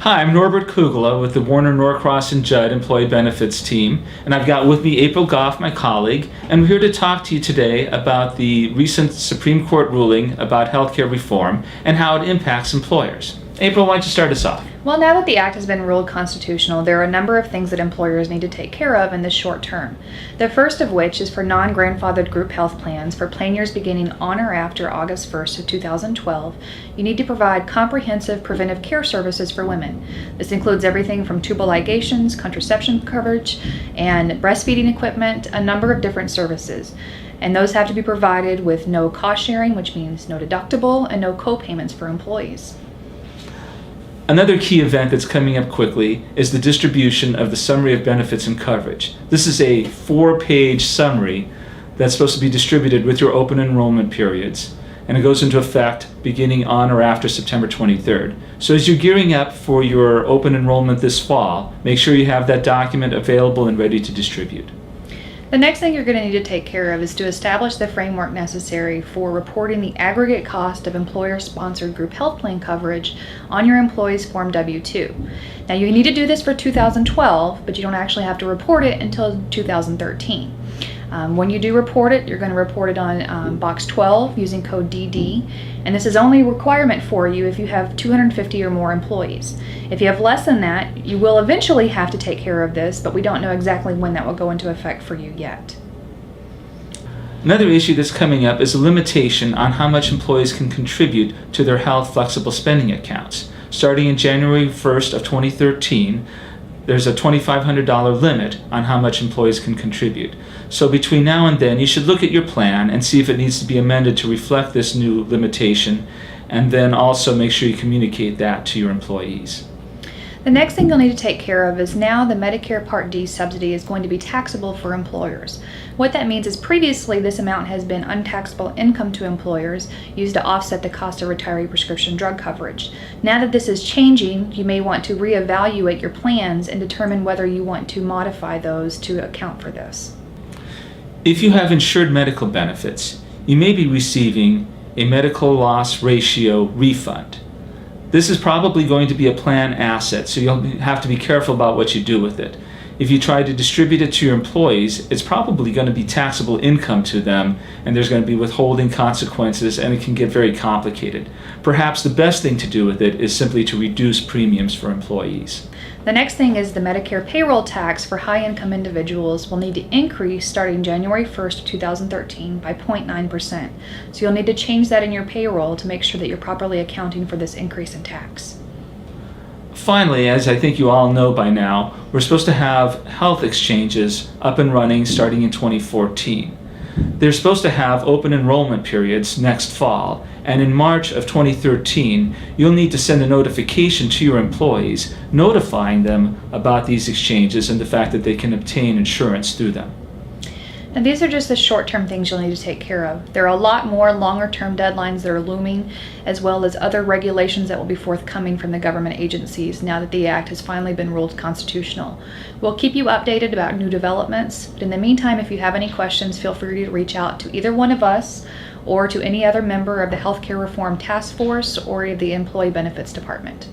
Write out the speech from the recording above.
Hi, I'm Norbert Kugela with the Warner Norcross and Judd Employee Benefits team, and I've got with me April Goff, my colleague, and we're here to talk to you today about the recent Supreme Court ruling about healthcare reform and how it impacts employers. April, why don't you start us off? Well, now that the Act has been ruled constitutional, there are a number of things that employers need to take care of in the short term. The first of which is for non-grandfathered group health plans for plan years beginning on or after August 1st of 2012. You need to provide comprehensive preventive care services for women. This includes everything from tubal ligations, contraception coverage, and breastfeeding equipment, a number of different services. And those have to be provided with no cost sharing, which means no deductible, and no co-payments for employees. Another key event that's coming up quickly is the distribution of the Summary of Benefits and Coverage. This is a 4-page summary that's supposed to be distributed with your open enrollment periods, and it goes into effect beginning on or after September 23rd. So as you're gearing up for your open enrollment this fall, make sure you have that document available and ready to distribute. The next thing you're going to need to take care of is to establish the framework necessary for reporting the aggregate cost of employer-sponsored group health plan coverage on your employee's Form W-2. Now, you need to do this for 2012, but you don't actually have to report it until 2013. When you do report it, you're going to report it on Box 12 using code DD, and this is only a requirement for you if you have 250 or more employees. If you have less than that, you will eventually have to take care of this, but we don't know exactly when that will go into effect for you yet. Another issue that's coming up is a limitation on how much employees can contribute to their health flexible spending accounts. Starting in January 1st of 2013, there's a $2,500 limit on how much employees can contribute. So between now and then, you should look at your plan and see if it needs to be amended to reflect this new limitation, and then also make sure you communicate that to your employees. The next thing you'll need to take care of is now the Medicare Part D subsidy is going to be taxable for employers. What that means is previously this amount has been untaxable income to employers used to offset the cost of retiree prescription drug coverage. Now that this is changing, you may want to reevaluate your plans and determine whether you want to modify those to account for this. If you have insured medical benefits, you may be receiving a medical loss ratio refund. This is probably going to be a plan asset, so you'll have to be careful about what you do with it. If you try to distribute it to your employees, it's probably going to be taxable income to them, and there's going to be withholding consequences, and it can get very complicated. Perhaps the best thing to do with it is simply to reduce premiums for employees. The next thing is the Medicare payroll tax for high-income individuals will need to increase starting January 1st, 2013 by 0.9%. So you'll need to change that in your payroll to make sure that you're properly accounting for this increase in tax. Finally, as I think you all know by now, we're supposed to have health exchanges up and running starting in 2014. They're supposed to have open enrollment periods next fall, and in March of 2013, you'll need to send a notification to your employees notifying them about these exchanges and the fact that they can obtain insurance through them. And these are just the short-term things you'll need to take care of. There are a lot more longer-term deadlines that are looming, as well as other regulations that will be forthcoming from the government agencies now that the Act has finally been ruled constitutional. We'll keep you updated about new developments, but in the meantime, if you have any questions, feel free to reach out to either one of us or to any other member of the Healthcare Reform Task Force or the Employee Benefits Department.